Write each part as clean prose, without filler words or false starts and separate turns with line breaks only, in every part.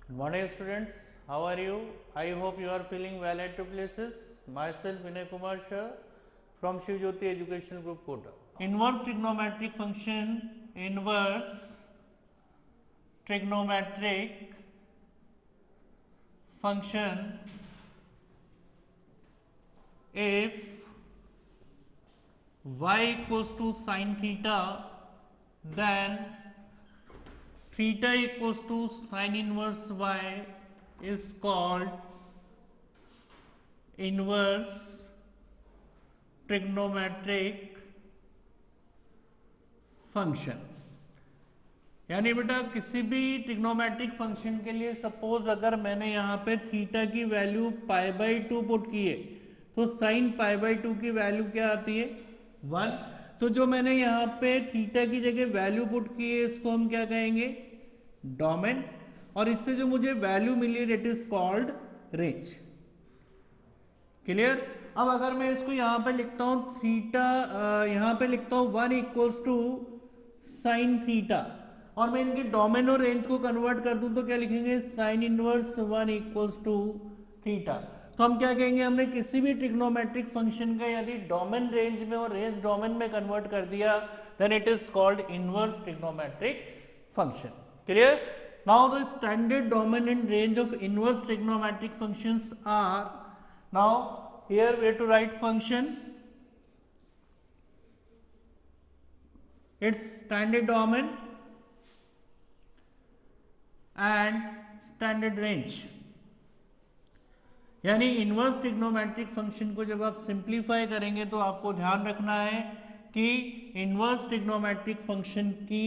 Good morning students, how are you? I hope you are feeling well at your places. Myself Vinay Kumar Shah from Shiv Jyoti Educational Group Kota. Inverse trigonometric function if y equals to sin theta, then theta equals to sin inverse y is called inverse trigonometric function. यानी बेटा किसी भी trigonometric function के लिए suppose अगर मैंने यहाँ पे थीटा की वैल्यू π/2 पुट की है तो साइन π/2 की वैल्यू क्या आती है 1। तो जो मैंने यहाँ पे थीटा की जगह वैल्यू पुट की है इसको हम क्या कहेंगे डोमेन, और इससे जो मुझे वैल्यू मिली है it is called range. Clear. अब अगर मैं इसको यहाँ पे लिखता हूँ थीटा, यहाँ पे लिखता हूँ 1 इक्वल्स टू साइन थीटा, और मैं इनके डोमेन और रेंज को कन्वर्ट कर दूं तो क्या लिखेंगे sine inverse 1 equals to theta. तो हम क्या कहेंगे, हमने किसी भी ट्रिग्नोमेट्रिक फंक्शन का यदि डोमेन रेंज में और रेंज डोमेन में कन्वर्ट कर दिया then it is called inverse trigonometric function. Clear. Now the standard domain and range of inverse trigonometric functions are, now here we have to write function, its standard domain and standard range। यानी inverse trigonometric function को जब आप simplify करेंगे तो आपको ध्यान रखना है कि इनवर्स ट्रिग्नोमेट्रिक फंक्शन की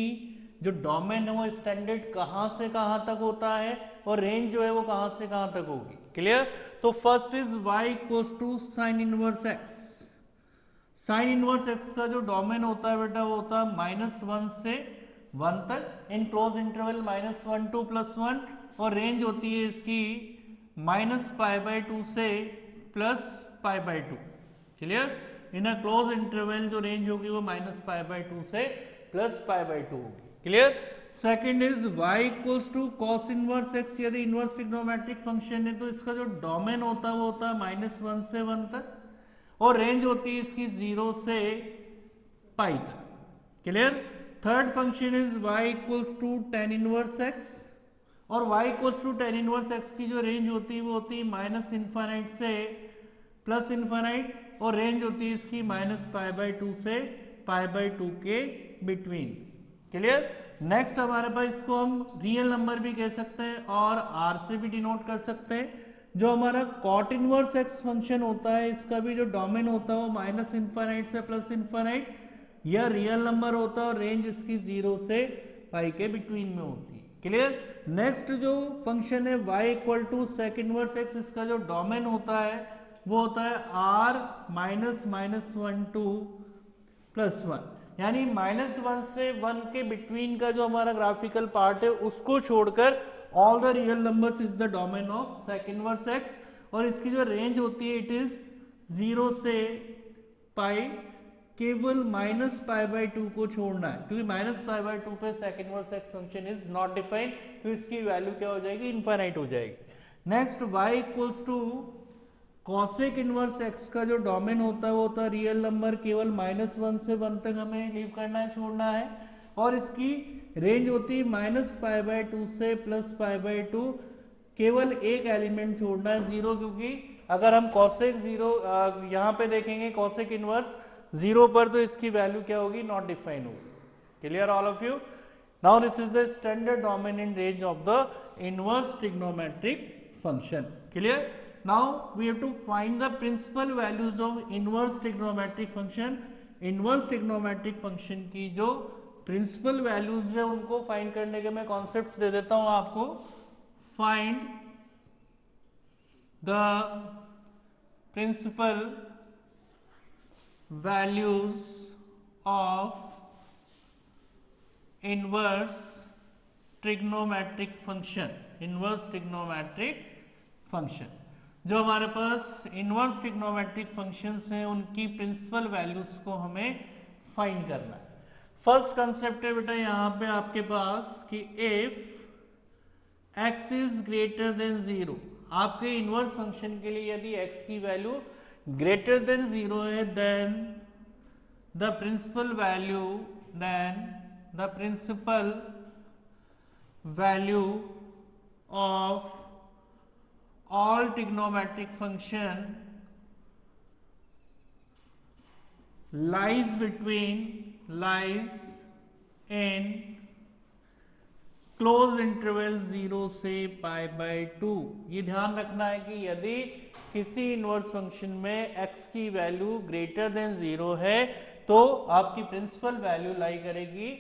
जो डोमेन है वो स्टैंडर्ड कहां से कहां तक होता है और रेंज जो है वो कहां से कहां तक होगी। क्लियर। तो first is y equals to sine inverse x। Sine inverse x का जो डोमेन होता है बेटा वो होता है -1 से 1 तक इन क्लोज इंटरवल -1 to +1, और रेंज होती है इसकी -π/2 से +π/2। Clear. In a close interval जो रेंज होगी वो -π/2 से +π/2 होगी। Clear. Second is y equals to cos inverse x। यदि इनवर्स ट्रिग्नोमेट्रिक फंक्शन है तो इसका जो डोमेन होता है वो होता है -1 से 1 तक, और रेंज होती है इसकी 0 से π तक। Clear. Third function is y equals to tan inverse x, और y equals to tan inverse x की जो रेंज होती है वो होती है -∞ से +∞, और रेंज होती है इसकी -π/2 से π/2 के बिटवीन। क्लियर। नेक्स्ट हमारे पास इसको हम रियल नंबर भी कह सकते हैं और r से भी डिनोट कर सकते हैं। जो हमारा कॉट इनवर्स x फंक्शन होता है इसका भी जो डोमेन होता है वो -∞ से +∞, यह रियल नंबर होता है और रेंज इसकी 0 से π के बिटवीन में होती है। क्लियर। नेक्स्ट जो फंक्शन है y equal to sec inverse x, इसका जो डोमेन होता है वो होता है r -1 to +1, यानी -1 से 1 के बिटवीन का जो हमारा ग्राफिकल पार्ट है उसको छोड़कर all the real numbers is the domain of sec inverse x, और इसकी जो रेंज होती है इट इज 0 से π। केवल -π/2 को छोड़ना है क्योंकि -π/2 पे sec inverse x function is not defined, तो इसकी वैल्यू क्या हो जाएगी इनफाइनाइट हो जाएगी। Next y equals to cosec inverse x का जो डोमेन होता है वो होता है रियल नंबर, केवल -1 से 1 तक हमें लीव करना है, छोड़ना है, और इसकी रेंज होती है -π/2 से +π/2, केवल एक एलिमेंट छोड़ना है 0, क्योंकि अगर हम कॉसेक 0 यहाँ पे देखेंगे कॉसेक इनवर्स 0 पर तो इसकी वैल्यू क्या होगी नॉट डिफाइन होगी। Clear all of you. Now this is the standard domain in range of the inverse trigonometric function. Clear. Now we have to find the principal values of inverse trigonometric function। inverse trigonometric function की जो principal values है उनको find करने के मैं concepts दे देता हूं आपको। Find the principal values of inverse trigonometric function। inverse trigonometric function जो हमारे पास इनवर्स ट्रिग्नोमेट्रिक फंक्शंस हैं उनकी प्रिंसिपल वैल्यूज को हमें फाइंड करना है। फर्स्ट कंसेप्ट है बेटा यहाँ पे आपके पास कि if x is greater than 0, आपके इनवर्स फंक्शन के लिए यदि x की वैल्यू ग्रेटर देन 0 है, then the principal value of all trigonometric function lies in close interval 0 से π/2। ये ध्यान रखना है कि यदि किसी इनवर्स फंक्शन में x की वैल्यू ग्रेटर देन 0 है तो आपकी प्रिंसिपल वैल्यू लाई करेगी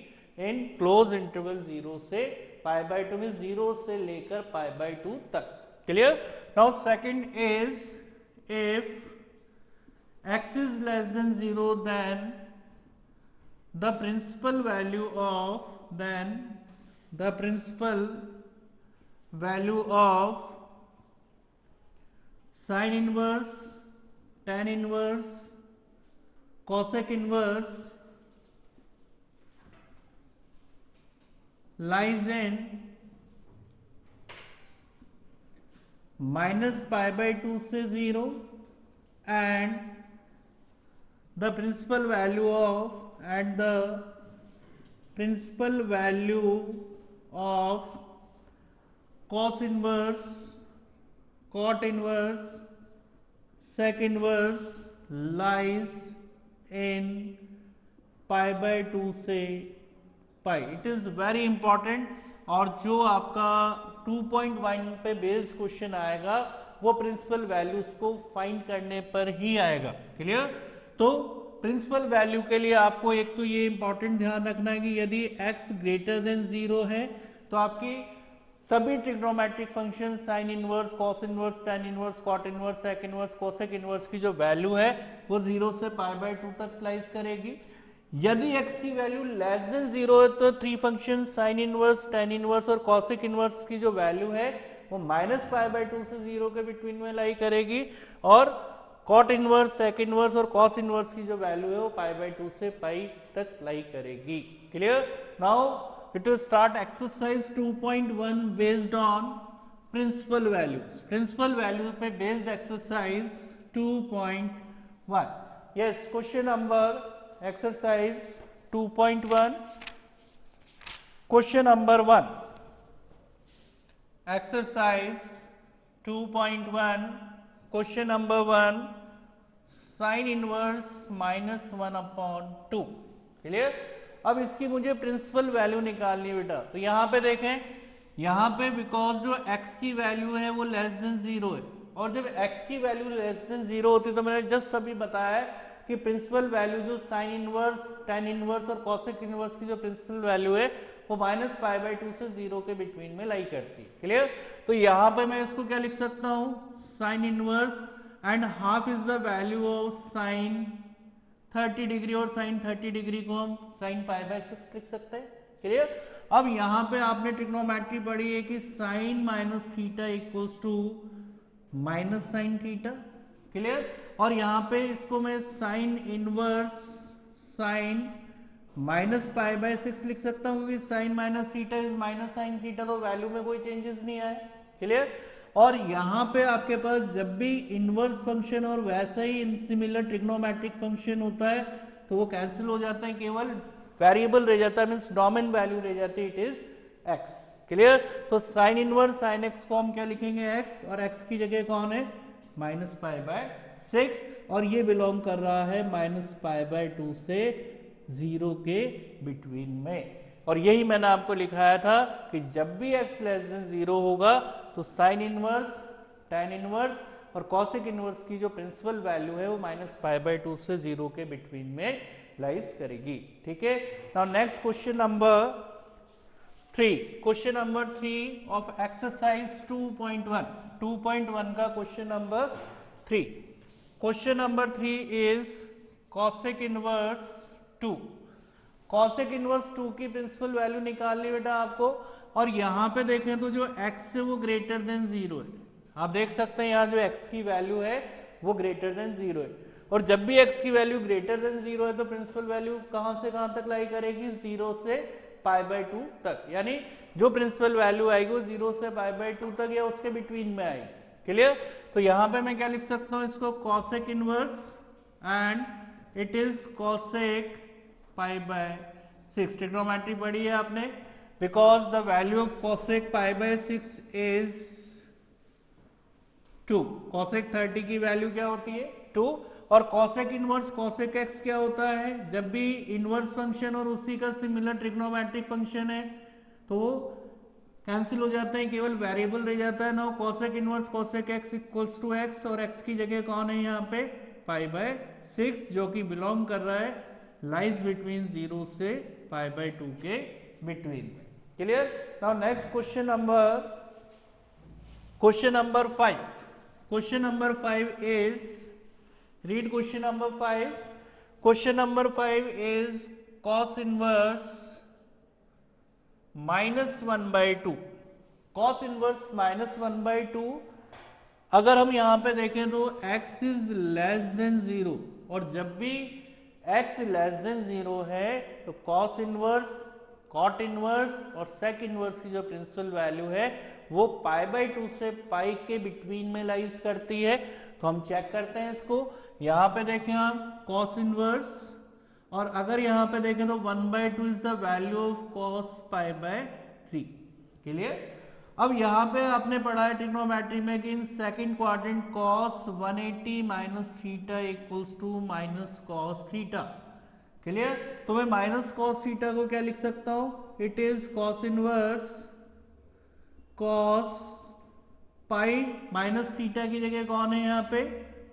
इन क्लोज इंटरवल 0 से π/2 में 0 से लेकर π/2 तक। Clear? Now second is, if x is less than 0, then the principal value of sin inverse, tan inverse, cosec inverse lies in -π/2 से 0 and the principal value of cos inverse, cot inverse, sec inverse lies in π/2 से π। It is very important, और जो आपका 2.1 पे based question आएगा वो principal values को find करने पर ही आएगा। क्लियर? तो प्रिंसिपल वैल्यू के लिए आपको एक तो ये इंपॉर्टेंट ध्यान रखना है कि यदि x ग्रेटर देन 0 है तो आपकी सभी trigonometric function sine inverse, cos inverse, tan inverse, cot inverse, sec inverse, cosec inverse की जो वैल्यू है वो 0 से π/2 तक प्लेस करेगी। यदि x की वैल्यू लेस देन 0 है तो three function sine inverse, tan inverse और कॉसेक इनवर्स की जो वैल्यू है वो -π/2 से 0 के बिटवीन में लाई करेगी, और कॉट इनवर्स, सेक इनवर्स और कॉस इनवर्स की जो वैल्यू है वो π/2 से π तक लाई करेगी। Clear? Now it will start exercise 2.1 based on principal values. Principal values पे based exercise 2.1। Yes, question number exercise 2.1, question number 1, exercise 2.1, question number 1, sin inverse -1/2। Clear? अब इसकी मुझे प्रिंसिपल वैल्यू निकालनी है बेटा। तो यहाँ पे देखें, यहाँ पे बिकॉज जो x की वैल्यू है वो लेस देन 0 है, और जब x की वैल्यू लेस देन 0 होती है तो मैंने जस्ट अभी बताया कि प्रिंसिपल वैल्यू जो साइन इनवर्स, टैन इनवर्स और कॉसेक इनवर्स की जो प्रिंसिपल वैल्यू है वो -π/2 से 0 के बिटवीन में लाई करती है। क्लियर? तो यहाँ पे मैं इसको क्या लिख सकता हूँ, sine inverse and half is the value of sine 30 degree, और साइन 30 डिग्री को हम साइन π/6 लिख सकते हैं। क्लियर? अब यहाँ पे आपने ट्रिग्नोमेट्री पढ़ी है कि sine -θ equals to -sin θ। Clear? और यहाँ पे इसको मैं साइन इनवर्स साइन -π/6 लिख सकता हूँ, क्योंकि साइन -θ इज -sin θ, तो वैल्यू में कोई चेंजेस नहीं आए। क्लियर? और यहाँ पे आपके पास जब भी इनवर्स फंक्शन और वैसा ही सिमिलर ट्रिग्नोमेट्रिक फंक्शन होता है तो वो कैंसिल हो जाते हैं, केवल वेरिएबल रह जाता है, मीन्स डोमेन वैल्यू रह जाती है, इट इज x। क्लियर? तो साइन इनवर्स साइन x को हम क्या लिखेंगे, x, और x की जगह कौन है, -π/6, और ये बिलोंग कर रहा है -π/2 से 0 के बिटवीन में। और यही मैंने आपको लिखाया था कि जब भी x लेस देन 0 होगा तो साइन इनवर्स, टैन इनवर्स और कॉसेक इनवर्स की जो प्रिंसिपल वैल्यू है वो -π/2 से 0 के बिटवीन में लाइज करेगी। ठीक है? Now next question number 3, question number 3 of exercise 2.1, 2.1 का question number 3। Question number 3 is cosec inverse 2। Cosec inverse 2 की प्रिंसिपल वैल्यू निकालनी बेटा आपको, और यहाँ पे देखें तो जो x है वो ग्रेटर देन 0 है। आप देख सकते हैं यहाँ जो x की वैल्यू है वो ग्रेटर देन 0 है, और जब भी x की वैल्यू ग्रेटर देन 0 है तो प्रिंसिपल वैल्यू कहाँ से कहाँ तक लाई करेगी, 0 से π/2 तक, यानी जो प्रिंसिपल वैल्यू आएगी वो 0 से π/2 तक या उसके बिटवीन में आएगी। क्लियर? तो यहाँ पे मैं क्या लिख सकता हूँ इसको, cosec inverse and it is cosec π/6। Trigonometry पढ़ी है आपने, because the value of cosec π/6 is 2। Cosec 30 की वैल्यू क्या होती है 2, और कॉसेक इनवर्स कॉसेक एक्स क्या होता है, जब भी इनवर्स फंक्शन और उसी का सिमिलर ट्रिग्नोमेट्रिक फंक्शन है तो कैंसिल हो जाते हैं, केवल वेरिएबल रह जाता है ना। Cosec inverse cosec X equals to X, और एक्स की जगह कौन है यहाँ पे π/6, जो कि बिलोंग कर रहा है लाइज बिटवीन 0 से π/2 के बिटवीन में। Clear? Now next question number 5। Question number 5 is, read question number 5. Question number 5 is cos inverse -1/2। cos inverse -1/2, अगर हम यहाँ पे देखें तो x इज लेस देन 0, और जब भी x लेस देन 0 है तो cos इनवर्स, cot इनवर्स और sec इनवर्स की जो प्रिंसिपल वैल्यू है वो π/2 से पाई के बिटवीन में लाइज करती है। तो हम चेक करते हैं इसको। यहाँ पे देखें हम cos इनवर्स, और अगर यहाँ पे देखें तो 1/2 is the value of cos π/3। Clear? अब यहाँ पे आपने पढ़ा है ट्रिग्नोमेट्री में कि in second quadrant cos 180 minus theta equals to minus cos theta. Clear? तो मैं माइनस cos थीटा को क्या लिख सकता हूँ, it is cos inverse cos pi minus theta की जगह कौन है यहाँ पे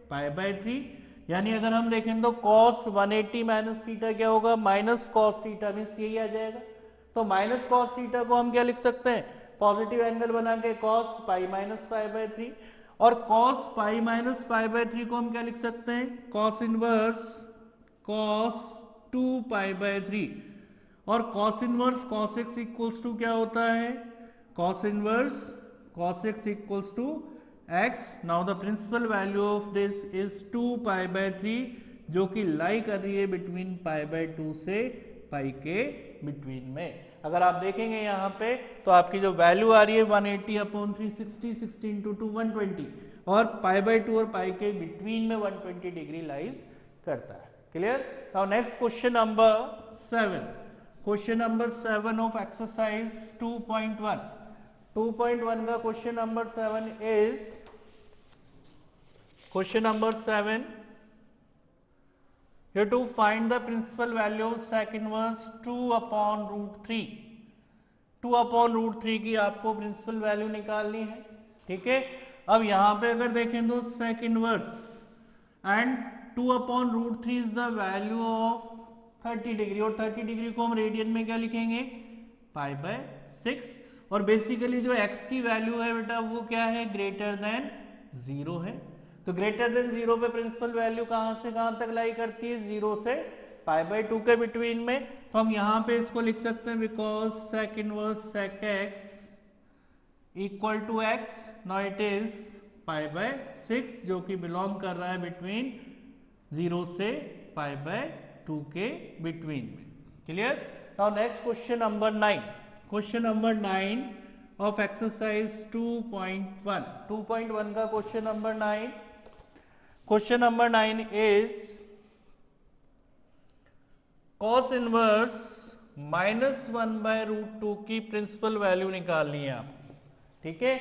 π/3, यानी अगर हम देखें तो cos 180 माइनस थीटा क्या होगा, माइनस cos थीटा, मीन्स यही आ जाएगा। तो माइनस cos थीटा को हम क्या लिख सकते हैं, पॉजिटिव एंगल बना के cos पाई माइनस π/3, और cos पाई माइनस π/3 को हम क्या लिख सकते हैं, cos इनवर्स cos 2 π/3, और cos inverse cos x equals to क्या होता है, cos inverse cos x equals to x. Now the principal value of this is 2 π/3, जो कि लाई कर रही है बिटवीन π/2 से पाई के बिटवीन में। अगर आप देखेंगे यहाँ पे तो आपकी जो वैल्यू आ रही है 180/360, 16 × 2 120, और π/2 और पाई के बिटवीन में 120 डिग्री लाइज करता है। Clear? Now next question number 7। Question number 7 of exercise 2.1। 2.1 का question number 7 is, question number 7, you to find the principal value of sec inverse 2/√3। 2/√3 की आपको प्रिंसिपल वैल्यू निकालनी है। ठीक है? अब यहाँ पे अगर देखें तो sec inverse and 2/√3 is the value of 30 degree, और 30 डिग्री को हम रेडियन में क्या लिखेंगे, π/6, और बेसिकली जो x की वैल्यू है बेटा वो क्या है, ग्रेटर देन 0 है। तो ग्रेटर देन 0 पे प्रिंसिपल वैल्यू कहाँ से कहाँ तक लाई करती है, 0 से π/2 के बिटवीन में। तो हम यहाँ पे इसको लिख सकते हैं, because sec inverse sec x equal to x, now it is π/6, जो कि बिलोंग कर रहा है बिटवीन 0 से π/2 के बिटवीन में। Clear? Now next question number 9। Question number 9 of exercise 2.1। 2.1 का question number 9। Question number 9 is cos inverse -1/√2 की प्रिंसिपल वैल्यू निकालनी है आपको। ठीक है?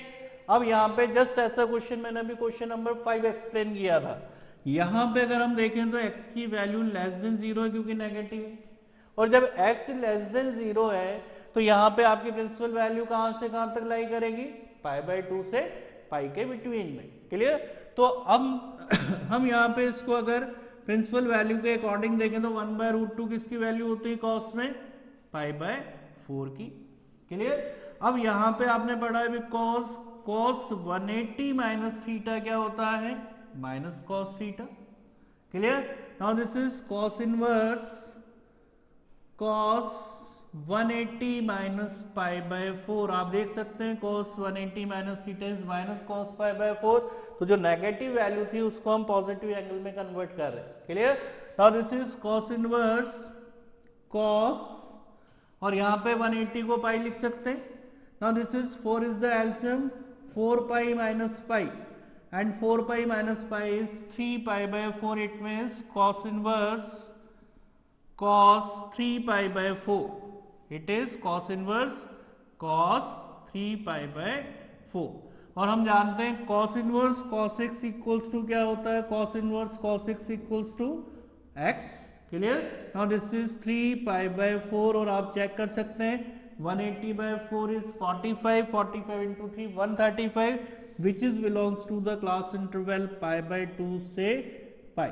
अब यहाँ पे जस्ट ऐसा क्वेश्चन मैंने अभी क्वेश्चन नंबर 5 एक्सप्लेन किया था। यहाँ पे अगर हम देखें तो x की वैल्यू लेस देन 0 है क्योंकि नेगेटिव है, और जब x लेस देन 0 है तो यहाँ पे आपकी प्रिंसिपल वैल्यू कहाँ से कहाँ तक लाई करेगी, π/2 से पाई के बिटवीन में। क्लियर? तो अब हम यहाँ पे इसको अगर प्रिंसिपल वैल्यू के अकॉर्डिंग देखें तो 1/√2 किसकी वैल्यू होती है कॉस में, π/4 की। क्लियर? अब यहाँ पे आपने पढ़ा है बिकॉज cos 180 माइनस थीटा क्या होता है, minus cos theta. Clear? Now this is cos inverse cos 180 minus π/4। आप देख सकते हैं cos 180 minus theta is minus cos π/4, तो जो नेगेटिव वैल्यू थी उसको हम पॉजिटिव एंगल में कन्वर्ट कर रहे हैं। Clear? Now this is cos inverse cos और यहाँ पे 180 को पाई लिख सकते हैं. Now this is 4 is the LCM, 4 pi minus pi, and 4 pi minus pi is 3 pi by 4. It means cos inverse cos 3 pi by 4. It is cos inverse cos 3 pi by 4. और हम जानते हैं cos inverse cos x equals to क्या होता है, cos inverse cos x equals to x. Clear. Now this is 3 pi by 4 और आप check कर सकते हैं 180 by 4 is 45, 45 into 3 135, which is belongs to the class interval pi by 2 से pi.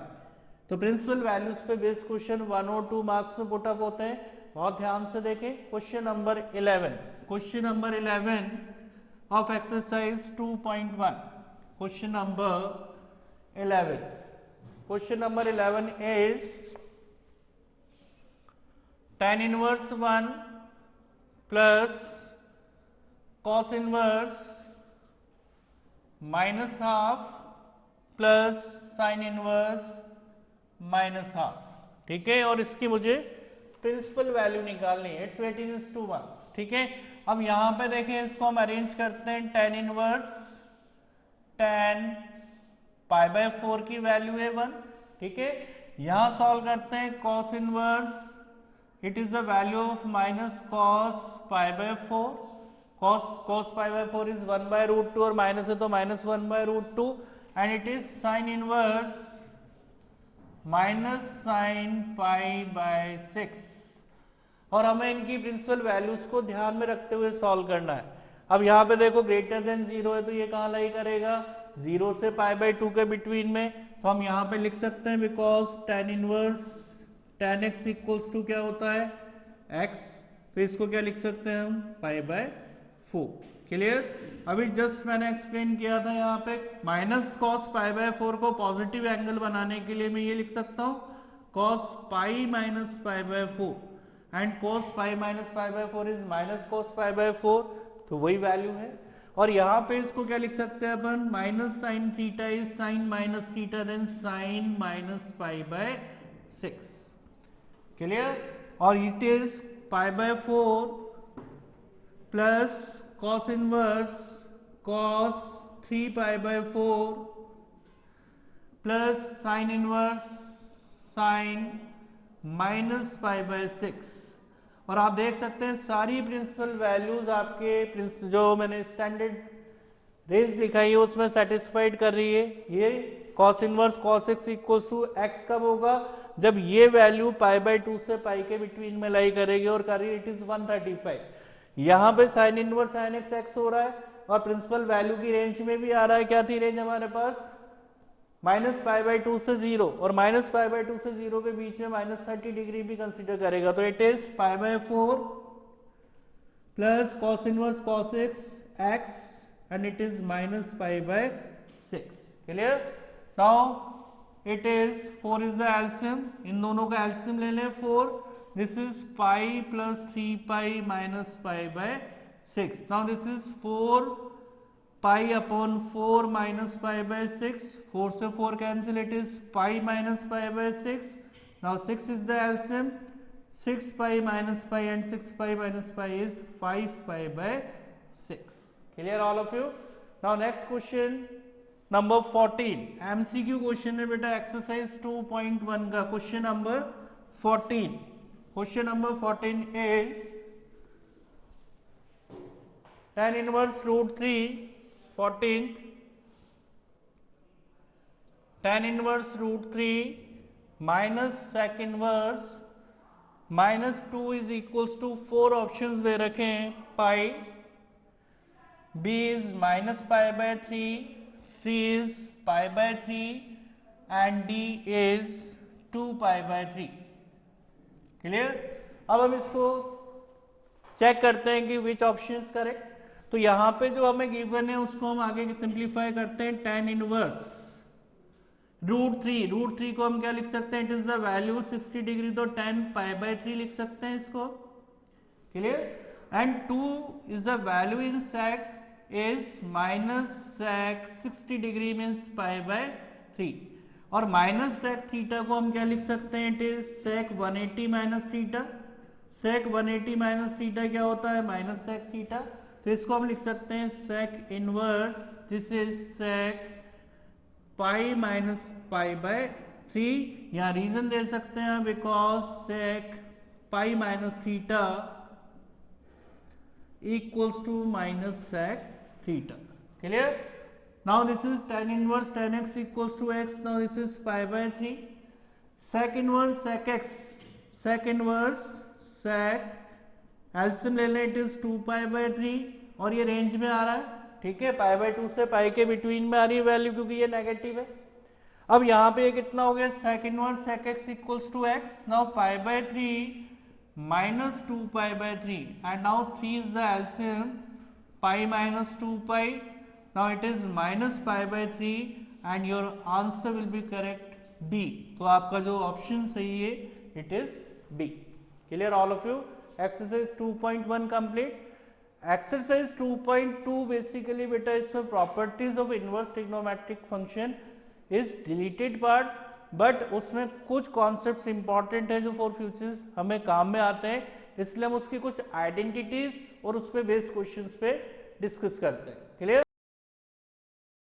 तो प्रिंसिपल वैल्यूज पे बेस्ड क्वेश्चन 1 और 2 marks में पुट अप होते हैं. बहुत ध्यान से देखें. Question number 11, question number 11 of exercise 2.1. Question number 11, question number 11 is tan inverse 1 plus cos inverse minus half plus sign inverse minus half. ठीक है. और इसकी मुझे प्रिंसिपल वैल्यू निकालनी है. It's weightage is 2 marks. ठीक है. अब यहां पे देखें, इसको हम अरेंज करते हैं. tan inverse tan pi by 4 की वैल्यू है 1. ठीक है. यहां सॉल्व करते हैं cos inverse, it is the value of minus cos pi by 4. cos pi by 4 is 1 by root 2 और माइनस है तो minus 1 by root 2. And it is sine inverse minus sine pi by 6. और हमें इनकी principal values को ध्यान में रखते हुए सॉल्व करना है. अब यहाँ पे देखो ग्रेटर देन 0 है तो ये कहाँ लाई करेगा, 0 से पाई बाय 2 के बिटवीन में. तो हम यहाँ पे लिख सकते हैं because tan inverse tan x equals to क्या होता है x. तो इसको क्या लिख सकते हैं हम, पाई बाय 4. क्लियर. अभी जस्ट मैंने एक्सप्लेन किया था यहाँ पे माइनस कॉस पाई बाय 4 को पॉजिटिव एंगल बनाने के लिए मैं ये लिख सकता हूँ cos pi minus pi by 4 and cos pi minus pi by 4 is minus cos pi by 4. तो वही वैल्यू है. और यहाँ पे इसको क्या लिख सकते हैं अपन, minus sine theta is sine minus theta then sine minus pi by 6. Clear. और it is pi by 4 plus cos inverse cos 3 pi by 4 plus sin inverse sin minus pi by 6. और आप देख सकते हैं सारी प्रिंसिपल वैल्यूज आपके जो मैंने स्टैंडर्ड रेंज लिखा है उसमें सेटिस्फाइड कर रही है. ये cos inverse cos x equals to x कब होगा, जब ये वैल्यू पाई बाय 2 से पाई के बिटवीन में लाई करेगी और कर रही है इट इज 135. यहाँ पे sine inverse sine x x हो रहा है और प्रिंसिपल वैल्यू की रेंज में भी आ रहा है. क्या थी रेंज हमारे पास, माइनस पाई बाय 2 से 0 और माइनस पाई बाय 2 से 0 के बीच में माइनस 30 डिग्री भी कंसीडर करेगा. तो it is pi by 4 plus cos inverse cos x x and it is minus pi by 6. Clear. Now it is 4 is the LCM. इन दोनों का एल्सियम ले लें 4. This is pi plus 3 pi minus pi by 6. Now this is 4 pi upon 4 minus pi by 6. 4 से 4 cancel, it is pi minus pi by 6. Now 6 is the LCM. 6 pi minus pi and 6 pi minus pi is 5 pi by 6. Clear all of you? Now next question number 14. MCQ question है बेटा exercise 2.1 का question number 14. Question number 14 is tan inverse root 3 14th tan inverse root 3 minus sec inverse minus 2 is equals to 4 options दे रखे हैं. pi, b is minus pi by 3, c is pi by 3 and d is 2 pi by 3. Clear. अब हम इसको check करते हैं कि which option is correct. तो यहाँ पे जो हमें गिवन है उसको हम आगे सिंप्लीफाई करते हैं. tan इनवर्स रूट 3 को हम क्या लिख सकते हैं, it is the value 60 degree तो tan पाई बाय 3 लिख सकते हैं इसको. Clear. And 2 is the value in sec is minus sec 60 degree means pi by 3. और माइनस सेक थीटा को हम क्या लिख सकते हैं, it is sec 180 minus theta. sec 180 minus theta क्या होता है, माइनस sec थीटा। तो इसको हम लिख सकते हैं sec inverse, this is sec pi minus pi by 3। यहाँ रीजन दे सकते हैं because sec pi minus theta equals to minus sec theta. Clear? Now this is tan inverse tan x equals to x. Now this is pi by 3. Sec inverse sec x, sec inverse sec एल्सियम ले लें, it is 2 pi by 3 और ये range में आ रहा है, ठीक है, pi by 2 से पाई के बिटवीन में आ रही है वैल्यू क्योंकि ये नेगेटिव है। अब यहाँ पे ये कितना हो गया, sec inverse sec x equals to x। Now pi by 3 minus 2 pi by 3 and now 3 is the LCM, pi minus 2 pi, now it is minus pi by 3 and your answer will be correct D। तो आपका जो option सही है it is B। Clear all of you? Exercise 2.1 complete। Exercise 2.2 basically बेटा इसमें properties of inverse trigonometric function is deleted part, but उसमें कुछ concepts important है जो फॉर फ्यूचर्स हमें काम में आते हैं, इसलिए हम उसकी कुछ आइडेंटिटीज और उस पे बेस्ड क्वेश्चंस पे डिस्कस करते हैं। क्लियर?